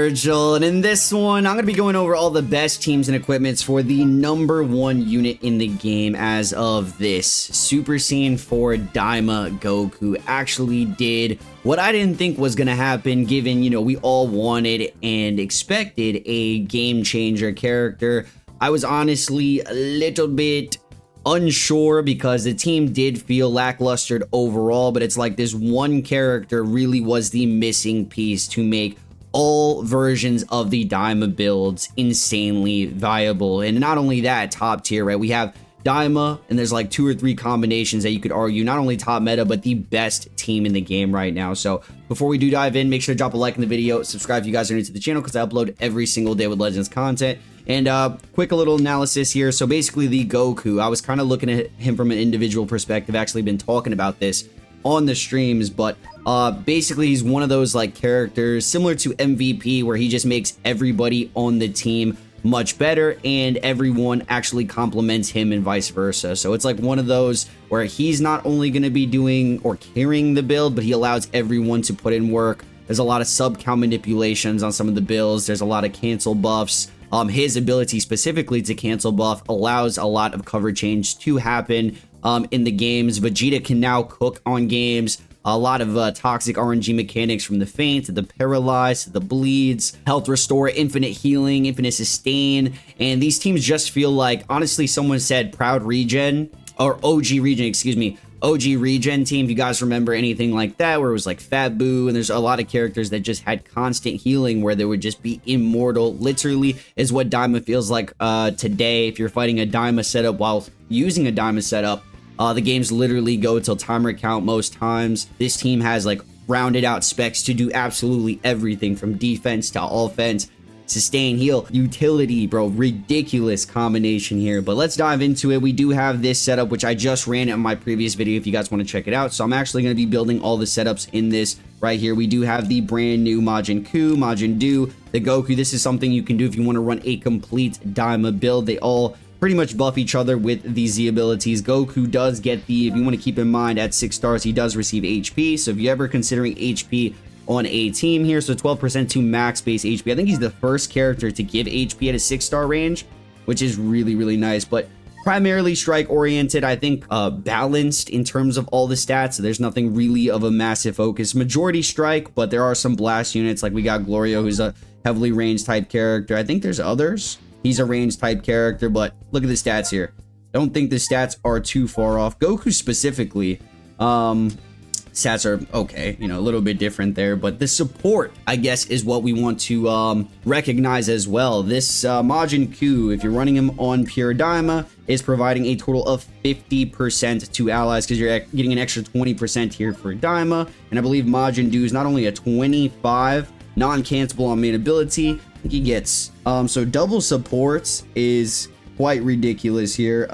Vergil, and in this one, I'm going to be going over all the best teams and equipments for the #1 unit in the game as of this. Super Saiyan 4 DAIMA Goku actually did what I didn't think was going to happen, given, you know, we all wanted and expected a game changer character. I was honestly a little bit unsure because the team did feel lackluster overall, but it's like this one character really was the missing piece to make all versions of the DAIMA builds insanely viable. And not only that, top tier, right? We have DAIMA, and there's like 2 or 3 combinations that you could argue not only top meta, but the best team in the game right now. So before we do dive in, make sure to drop a like in the video, subscribe if you guys are new to the channel, because I upload every single day with Legends content. And quick little analysis here. So basically the Goku, I was kind of looking at him from an individual perspective, actually been talking about this on the streams, but basically he's one of those like characters similar to MVP, where he just makes everybody on the team much better and everyone actually compliments him and vice versa. So it's like one of those where he's not only going to be doing or carrying the build, but he allows everyone to put in work. There's a lot of sub count manipulations on some of the builds. There's a lot of cancel buffs. His ability specifically to cancel buff allows a lot of cover change to happen in the games. Vegeta can now cook on games. A lot of toxic RNG mechanics, from the faint to the paralyzed to the bleeds, health restore, infinite healing, infinite sustain. And these teams just feel like, honestly, someone said proud regen, or OG regen, excuse me, OG regen team, if you guys remember anything like that, where it was like Fat Boo, and there's a lot of characters that just had constant healing where they would just be immortal. Literally is what DAIMA feels like today. If you're fighting a DAIMA setup while using a DAIMA setup, the games literally go till timer count most times. This team has like rounded out specs to do absolutely everything from defense to offense, sustain, heal, utility, bro. Ridiculous combination here, but let's dive into it. We do have this setup, which I just ran in my previous video if you guys want to check it out. So I'm actually going to be building all the setups in this right here. We do have the brand new Majin Ku, Majin Du, the Goku. This is something you can do if you want to run a complete DAIMA build. They all pretty much buff each other with the Z abilities. Goku does get the, if you want to keep in mind, at 6 stars, he does receive HP. So if you're ever considering HP on a team here, so 12% to max base HP. I think he's the first character to give HP at a 6-star range, which is really, really nice. But primarily strike oriented, I think balanced in terms of all the stats. So there's nothing really of a massive focus. Majority strike, but there are some blast units. Like we got Glorio, who's a heavily ranged type character. I think there's others. He's a ranged type character, but look at the stats here. Don't think the stats are too far off. Goku specifically, stats are okay, you know, a little bit different there, but the support, I guess, is what we want to recognize as well. This Majin Ku, if you're running him on pure DAIMA, is providing a total of 50% to allies, because you're getting an extra 20% here for DAIMA. And I believe Majin Du is not only a 25 non-cancelable on main ability, I think he gets so double supports is quite ridiculous here.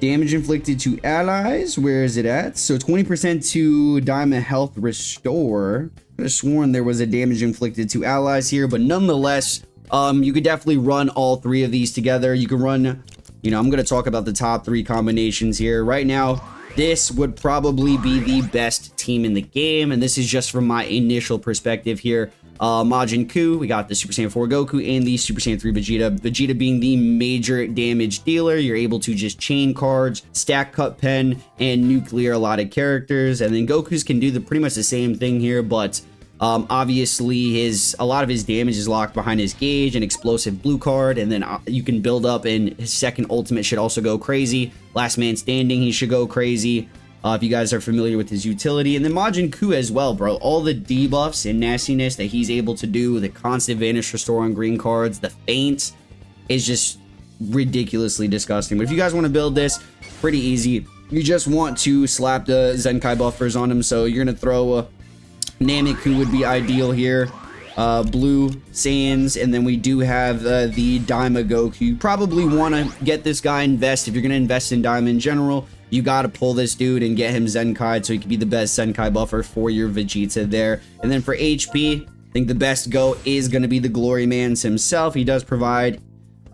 Damage inflicted to allies, where is it at? So 20% to DAIMA health restore. I could have sworn there was a damage inflicted to allies here, but nonetheless, you could definitely run all 3 of these together. You can run, you know, I'm going to talk about the top 3 combinations here right now. This would probably be the best team in the game, and this is just from my initial perspective here. Majin Ku, we got the Super Saiyan 4 Goku and the Super Saiyan 3 Vegeta. Vegeta being the major damage dealer, you're able to just chain cards, stack cut pen, and nuclear a lot of characters. And then Goku's can do pretty much the same thing here, but obviously a lot of his damage is locked behind his gauge and explosive blue card, and then you can build up, and his second ultimate should also go crazy. Last man standing, he should go crazy. If you guys are familiar with his utility. And then Majin Ku as well, bro. All the debuffs and nastiness that he's able to do, the constant vanish restore on green cards, the feint, is just ridiculously disgusting. But if you guys want to build this, pretty easy. You just want to slap the Zenkai buffers on him. So you're going to throw a Nameku would be ideal here. Blue Saiyans, and then we do have the DAIMA Goku. You probably want to get this guy invest. If you're going to invest in DAIMA in general, you got to pull this dude and get him Zenkai so he can be the best Zenkai buffer for your Vegeta there. And then for HP, I think the best go is going to be the Glory Mans himself. He does provide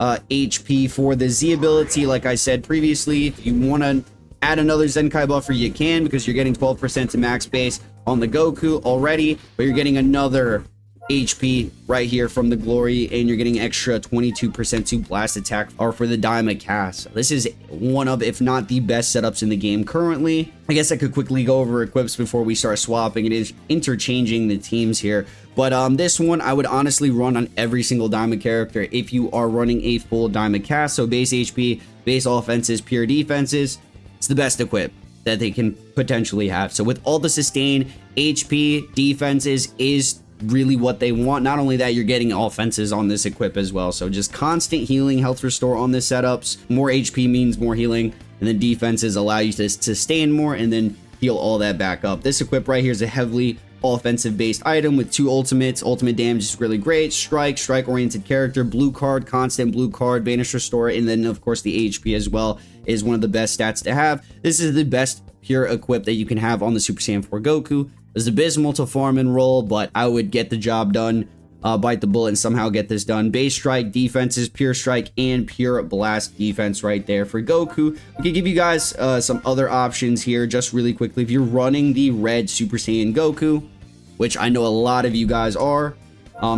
HP for the Z ability. Like I said previously, if you want to add another Zenkai buffer, you can, because you're getting 12% to max base on the Goku already, but you're getting another HP right here from the glory, and you're getting extra 22% to blast attack or for the Daima cast. This is one of, if not the best setups in the game currently. I guess I could quickly go over equips before we start swapping. It is interchanging the teams here, but this one I would honestly run on every single Daima character if you are running a full Daima cast. So base HP, base offenses, pure defenses, it's the best equip that they can potentially have. So with all the sustain, HP, defenses is really what they want. Not only that, you're getting offenses on this equip as well. So just constant healing, health restore on this setups. More HP means more healing, and then defenses allow you to sustain more and then heal all that back up. This equip right here is a heavily offensive based item with 2 ultimates. Ultimate damage is really great. Strike oriented character, blue card, constant blue card, banish restore, and then of course the HP as well is one of the best stats to have. This is the best pure equip that you can have on the Super Saiyan 4 Goku. It's abysmal to farm and roll, but I would get the job done, bite the bullet and somehow get this done. Base strike, defenses, pure strike, and pure blast defense right there for Goku. We can give you guys some other options here just really quickly. If you're running the red Super Saiyan Goku, which I know a lot of you guys are,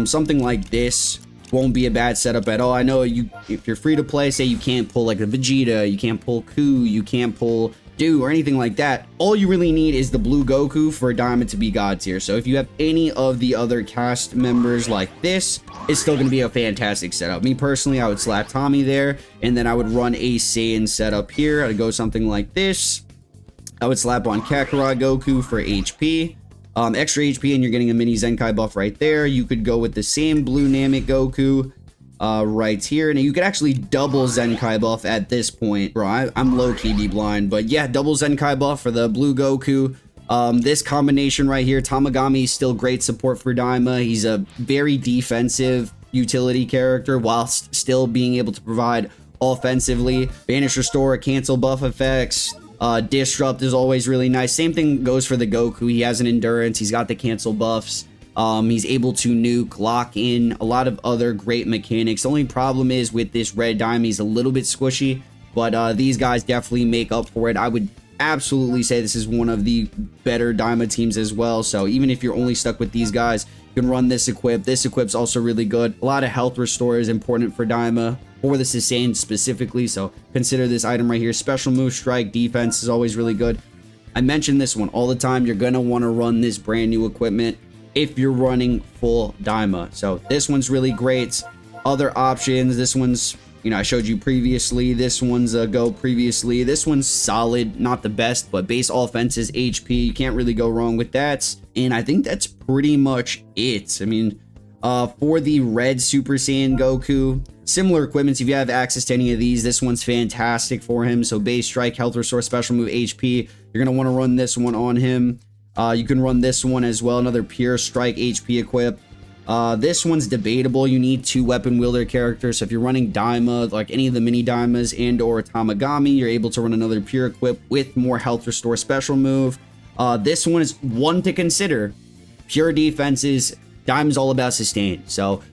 something like this won't be a bad setup at all. I know if you're free to play, say you can't pull like a Vegeta, you can't pull Ku, you can't pull Do or anything like that, all you really need is the blue Goku for Diamond to be God tier. So if you have any of the other cast members like this, it's still going to be a fantastic setup. Me personally, I would slap Tommy there, and then I would run a Saiyan setup here. I'd go something like this. I would slap on Kakarot Goku for HP. Extra HP, and you're getting a mini Zenkai buff right there. You could go with the same blue Namek Goku right here, and you could actually double Zenkai buff at this point. Bro, I'm low-key blind, but yeah, double Zenkai buff for the blue Goku. This combination right here, Tamagami is still great support for Daima. He's a very defensive utility character whilst still being able to provide offensively. Banish restore, cancel buff effects. Disrupt is always really nice. Same thing goes for the Goku. He has an endurance. He's got the cancel buffs. He's able to nuke, lock in, a lot of other great mechanics. The only problem is with this red Daima, he's a little bit squishy, but these guys definitely make up for it. I would absolutely say this is one of the better Daima teams as well. So even if you're only stuck with these guys, you can run this equip. This equip's also really good. A lot of health restore is important for Daima, for the sustain specifically. So consider this item right here. Special move, strike, defense is always really good. I mention this one all the time. You're going to want to run this brand new equipment if you're running full Daima. So this one's really great. Other options, this one's, you know, I showed you previously. This one's a go previously. This one's solid, not the best, but base offenses, HP, you can't really go wrong with that. And I think that's pretty much it. I mean, for the red Super Saiyan Goku, similar equipments. If you have access to any of these, this one's fantastic for him. So base strike, health restore, special move, HP. You're going to want to run this one on him. You can run this one as well, another pure strike HP equip. This one's debatable. You need 2 weapon wielder characters. So if you're running Daima, like any of the mini Daimas and or Tamagami, you're able to run another pure equip with more health restore special move. This one is one to consider. Pure defenses, Daima's all about sustain. So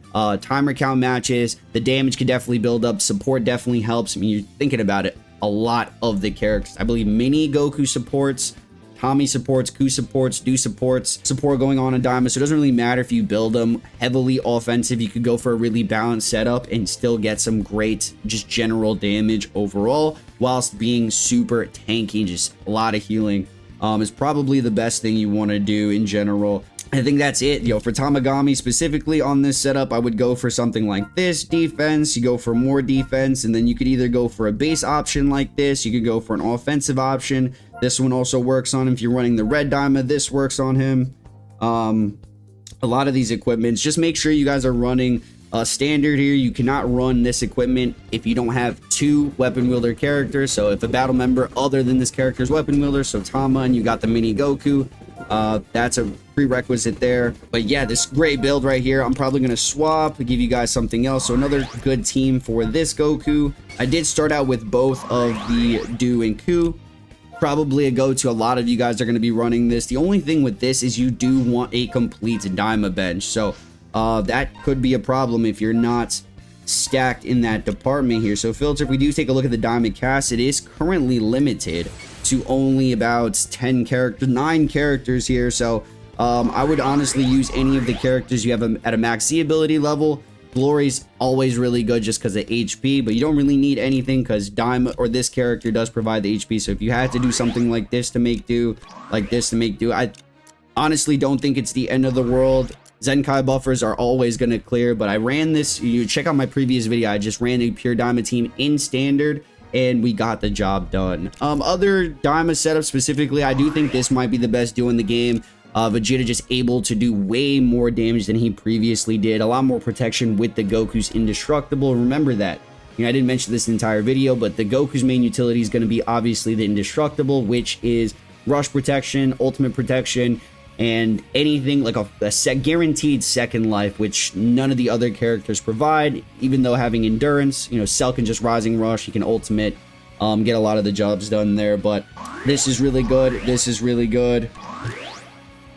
timer count matches, the damage can definitely build up. Support definitely helps. I mean, you're thinking about it, a lot of the characters. I believe mini Goku supports, Tommy supports, Ku supports, Do supports, support going on in Daima. So it doesn't really matter if you build them heavily offensive. You could go for a really balanced setup and still get some great just general damage overall whilst being super tanky. Just a lot of healing is probably the best thing you want to do in general. I think that's it. Yo, for Tamagami specifically on this setup, I would go for something like this. Defense, you go for more defense, and then you could either go for a base option like this. You could go for an offensive option. This one also works on him. If you're running the red Daima, this works on him. A lot of these equipments, just make sure you guys are running standard here. You cannot run this equipment if you don't have 2 weapon wielder characters. So if a battle member other than this character's weapon wielder, so Tama, and you got the mini Goku, that's a prerequisite there. But yeah, this great build right here. I'm probably going to swap, give you guys something else. So another good team for this Goku. I did start out with both of the Do and Ku. Probably a go-to. A lot of you guys are going to be running this. The only thing with this is you do want a complete Daima bench. So that could be a problem if you're not stacked in that department here. So Filter, if we do take a look at the Diamond cast, it is currently limited to only about 9 characters here. So I would honestly use any of the characters you have at a max Z ability level. Glory's always really good just because of HP, but you don't really need anything because Daima or this character does provide the HP. So if you had to do something like this to make do, I honestly don't think it's the end of the world. Zenkai buffers are always going to clear, but I ran this. You check out my previous video. I just ran a pure Daima team in standard, and we got the job done. Other Daima setups specifically, I do think this might be the best duo in the game. Vegeta just able to do way more damage than he previously did. A lot more protection with the Goku's indestructible. Remember that. You know, I didn't mention this entire video, but the Goku's main utility is going to be obviously the indestructible, which is rush protection, ultimate protection, and anything like a guaranteed second life, which none of the other characters provide. Even though having endurance, you know, Cell can just rising rush, he can ultimate, get a lot of the jobs done there. But this is really good. This is really good.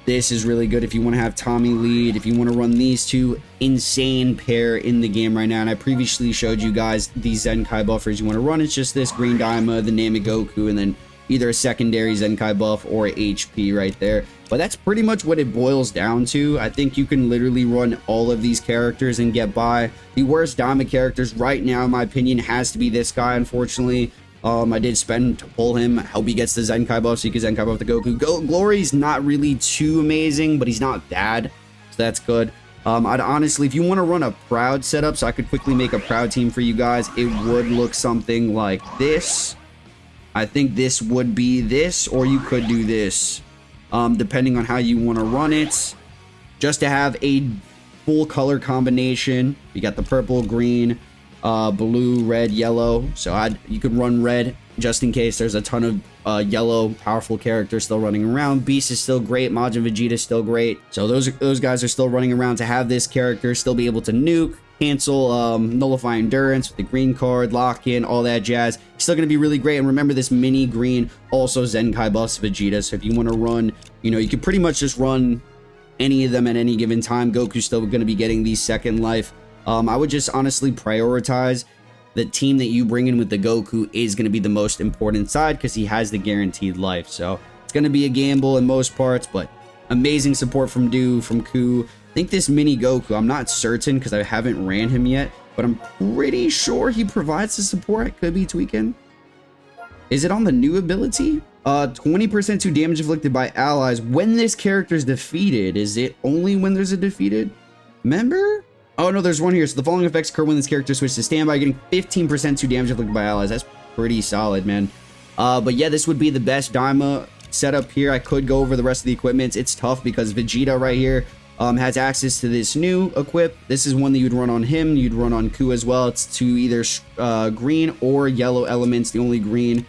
This is really good if you want to have Tommy lead, if you want to run these two insane pair in the game right now. And I previously showed you guys these Zenkai buffers you want to run. It's just this Green Daima, the Daima Goku, and then either a secondary Zenkai buff or HP right there. But that's pretty much what it boils down to. I think you can literally run all of these characters and get by. The worst Daima characters right now, in my opinion, has to be this guy, unfortunately. I did spend to pull him. I hope he gets the Zenkai buff so he can Zenkai buff the Goku. Glory's not really too amazing, but he's not bad, so that's good. I'd honestly, if you want to run a Proud setup, so I could quickly make a Proud team for you guys, it would look something like this. I think this would be this, or you could do this, depending on how you want to run it. Just to have a full color combination. You got the purple, green, blue, red, yellow. So you could run red just in case there's a ton of yellow powerful characters still running around. Beast is still great. Majin Vegeta is still great. So those guys are still running around. To have this character still be able to nuke, cancel, nullify endurance with the green card, lock in, all that jazz. Still going to be really great. And remember, this mini green also Zenkai buffs Vegeta. So if you want to run, you know, you could pretty much just run any of them at any given time. Goku's still going to be getting the second life. I would just honestly prioritize the team that you bring in with the Goku is going to be the most important side because he has the guaranteed life. So it's going to be a gamble in most parts, but amazing support from Ku. I think this mini Goku, I'm not certain because I haven't ran him yet, but I'm pretty sure he provides the support. I could be tweaking. Is it on the new ability? 20% to damage inflicted by allies when this character is defeated. Is it only when there's a defeated member? Oh, no, there's one here. So the following effects occur when this character switches to standby, getting 15% to damage inflicted by allies. That's pretty solid, man. But yeah, this would be the best Daima setup here. I could go over the rest of the equipments. It's tough because Vegeta right here has access to this new equip. This is one that you'd run on him. You'd run on Ku as well. It's to either green or yellow elements. The only green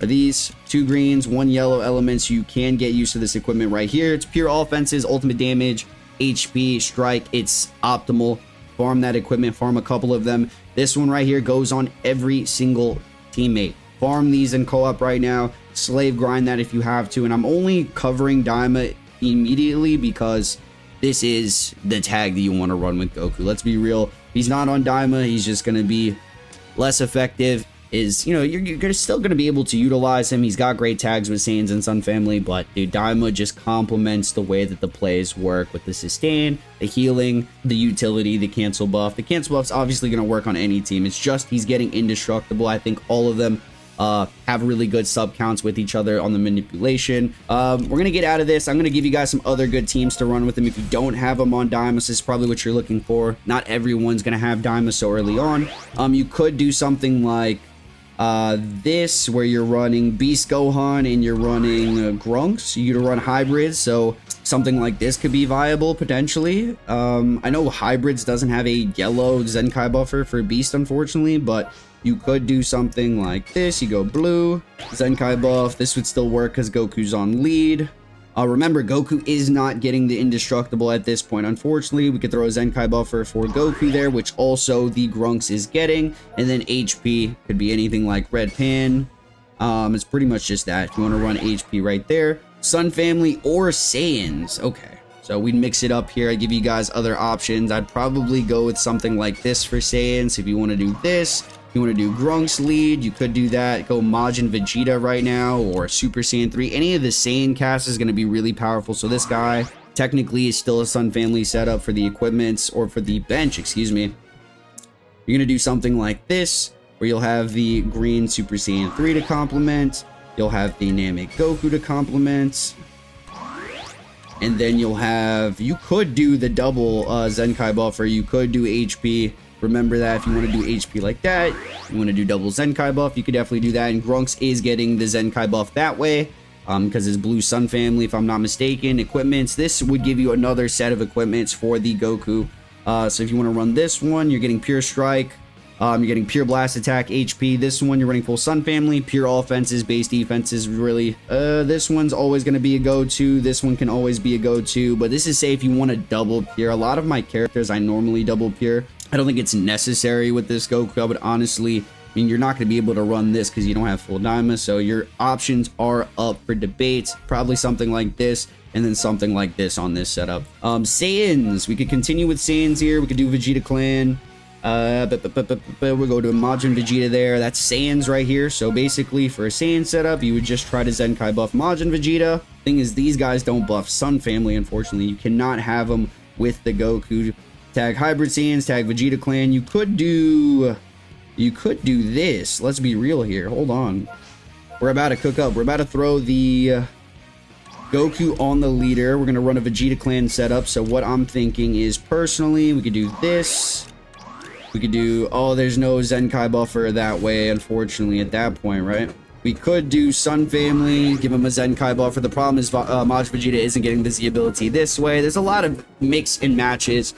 are these two greens, one yellow elements. You can get used to this equipment right here. It's pure offenses, ultimate damage, HP, strike. It's optimal. Farm that equipment, farm a couple of them. This one right here goes on every single teammate. Farm these in co-op right now. Slave grind that if you have to. And I'm only covering Daima immediately because this is the tag that you want to run with Goku. Let's be real. If he's not on Daima, he's just going to be less effective. You're still going to be able to utilize him. He's got great tags with Saiyans and Sun Family, but dude, Daima just complements the way that the plays work with the sustain, the healing, the utility, the cancel buff. The cancel buff's obviously going to work on any team. It's just he's getting indestructible. I think all of them have really good sub counts with each other on the manipulation. We're going to get out of this. I'm going to give you guys some other good teams to run with them. If you don't have them on Daima, this is probably what you're looking for. Not everyone's going to have Daima so early on. You could do something like this where you're running Beast Gohan and you're running Grunks. You could run hybrids, so something like this could be viable potentially. I know hybrids doesn't have a yellow Zenkai buffer for Beast, unfortunately, but you could do something like this. You go blue Zenkai buff. This would still work because Goku's on lead. Remember, Goku is not getting the indestructible at this point. Unfortunately, we could throw a Zenkai buffer for Goku there, which also the Grunks is getting. And then HP could be anything like Red Pan. It's pretty much just that. If you want to run HP right there. Sun Family or Saiyans. Okay, so we'd mix it up here. I give you guys other options. I'd probably go with something like this for Saiyans. If you want to do this, if you want to do Grunks lead, you could do that. Go Majin Vegeta right now or Super Saiyan 3. Any of the Saiyan cast is going to be really powerful. So this guy, technically is still a Sun family setup for the equipments, or for the bench, excuse me. You're going to do something like this, where you'll have the green Super Saiyan 3 to complement. You'll have the Namek Goku to complement. And then you'll have, you could do the double Zenkai buffer. You could do HP. Remember that if you want to do HP like that, you want to do double Zenkai buff, you could definitely do that. And Grunks is getting the Zenkai buff that way, because it's Blue Sun family, if I'm not mistaken. Equipments, this would give you another set of equipments for the Goku. So if you want to run this one, you're getting Pure Strike. You're getting Pure Blast Attack, HP. This one, you're running full Sun family, Pure Offenses, base defenses, really. This one's always going to be a go-to. This one can always be a go-to. But this is, say, if you want to double Pure. A lot of my characters, I normally double Pure. I don't think it's necessary with this Goku. I would honestly, I mean, you're not going to be able to run this because you don't have full Daima. So your options are up for debate. Probably something like this, and then something like this on this setup. Saiyans. We could continue with Saiyans here. We could do Vegeta Clan. We'll go to Majin Vegeta there. That's Saiyans right here. So basically, for a Saiyan setup, you would just try to Zenkai buff Majin Vegeta. Thing is, these guys don't buff Sun family, unfortunately. You cannot have them with the Goku. Tag Hybrid Saiyans, tag Vegeta Clan. You could do this. Let's be real here. Hold on. We're about to cook up. We're about to throw the Goku on the leader. We're going to run a Vegeta Clan setup. So what I'm thinking is, personally, we could do this. We could do, oh, there's no Zenkai buffer that way, unfortunately, at that point, right? We could do Sun family, give him a Zenkai buffer. The problem is Majin Vegeta isn't getting the Z ability this way. There's a lot of mix and matches.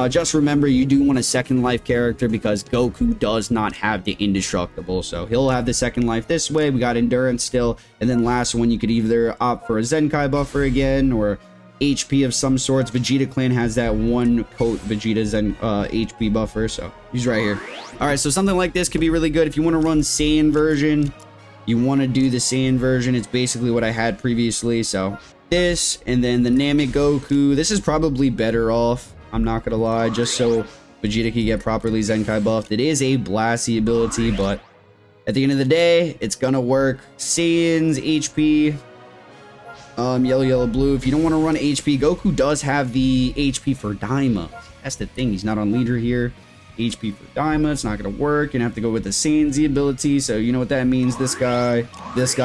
Just remember, you do want a second life character because Goku does not have the indestructible. So he'll have the second life this way. We got endurance still. And then last one, you could either opt for a Zenkai buffer again or HP of some sorts. Vegeta Clan has that one coat Vegeta Zen HP buffer, so he's right here. All right, so something like this could be really good if you want to run Saiyan version. You want to do the Saiyan version. It's basically what I had previously. So this, and then the Namek Goku. This is probably better off, I'm not gonna lie, just so Vegeta can get properly Zenkai buffed. It is a Blasty ability, but at the end of the day, it's gonna work. Saiyans, HP. Yellow, yellow, blue. If you don't want to run HP, Goku does have the HP for Daima. That's the thing. He's not on leader here. HP for Daima. It's not going to work. You're going to have to go with the Saiyan Z ability. So you know what that means. This guy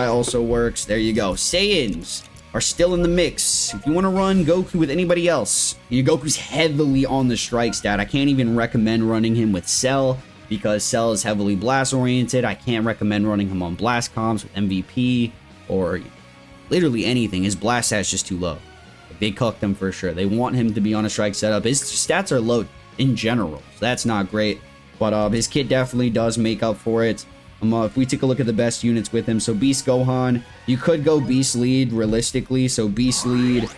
also works. There you go. Saiyans are still in the mix. If you want to run Goku with anybody else, Goku's heavily on the strike stat. I can't even recommend running him with Cell because Cell is heavily blast oriented. I can't recommend running him on blast comms with MVP or literally anything. His blast stat's just too low. They cucked him for sure. They want him to be on a strike setup. His stats are low in general, so that's not great. But his kit definitely does make up for it. If we take a look at the best units with him, so Beast Gohan, you could go Beast Lead realistically. So Beast Lead,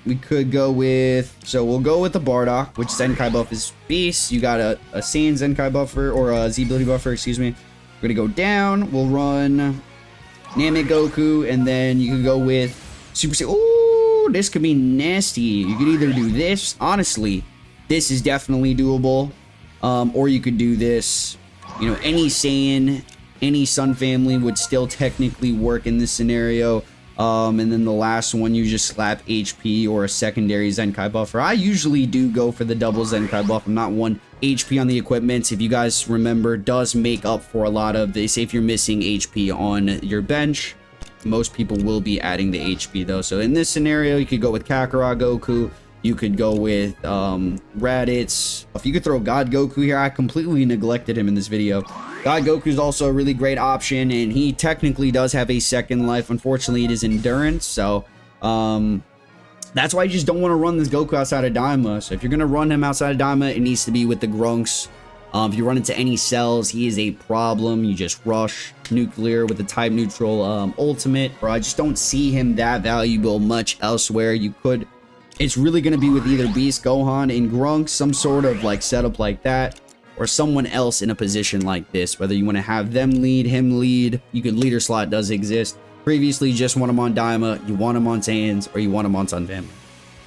we could go with, so we'll go with the Bardock, which Zenkai buff is Beast. You got a Saiyan Zenkai buffer, or a Z ability buffer, excuse me. We're gonna go down. We'll run Namek Goku, and then you could go with Super Saiyan. Ooh, this could be nasty. You could either do this. Honestly, this is definitely doable. Or you could do this. You know, any Saiyan, any Sun family would still technically work in this scenario. And then the last one, you just slap HP or a secondary Zenkai buffer. I usually do go for the double Zenkai buff. I'm not one. HP on the equipment, if you guys remember, does make up for a lot of, they say if you're missing HP on your bench, most people will be adding the HP though. So in this scenario, you could go with Kakarot Goku. You could go with Raditz. If you could throw God Goku here, I completely neglected him in this video. God Goku is also a really great option, and he technically does have a second life. Unfortunately, it is endurance, so that's why you just don't want to run this Goku outside of Daima. So if you're going to run him outside of Daima, it needs to be with the Grunks. If you run into any cells, he is a problem. You just rush nuclear with the type neutral ultimate. Or I just don't see him that valuable much elsewhere. You could, it's really going to be with either Beast Gohan and Grunks, some sort of like setup like that, or someone else in a position like this. Whether you want to have them lead, him lead, you could, leader slot does exist. Previously, you just want him on Daima, you want him on Saiyans, or you want him on Sun family.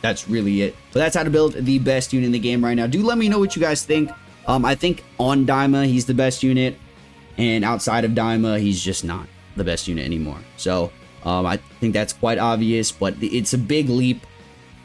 That's really it. So that's how to build the best unit in the game right now. Do let me know what you guys think. I think on Daima, he's the best unit, and outside of Daima, he's just not the best unit anymore. So I think that's quite obvious, but it's a big leap.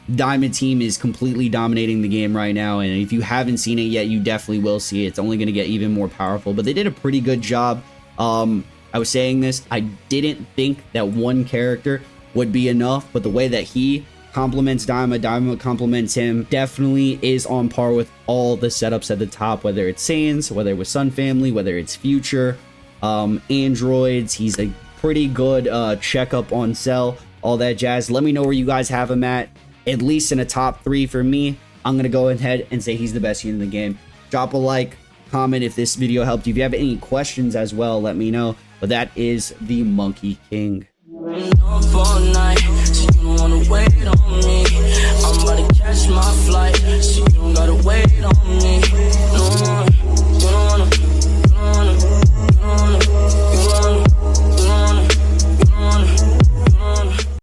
Daima team is completely dominating the game right now, and if you haven't seen it yet, you definitely will see it. It's only going to get even more powerful, but they did a pretty good job. I was saying this, I didn't think that one character would be enough, but the way that he complements Daima, Daima complements him, definitely is on par with all the setups at the top, whether it's Saiyans, whether it was Sun Family, whether it's Future, androids. He's a pretty good checkup on Cell, all that jazz. Let me know where you guys have him at least in a top 3 for me. I'm gonna go ahead and say he's the best unit in the game. Drop a like, comment if this video helped you. If you have any questions as well, let me know. But that is the Monkey King. Up all night, so you don't wanna wait on me. I'm about to catch my flight, so you don't gotta wait on me. No.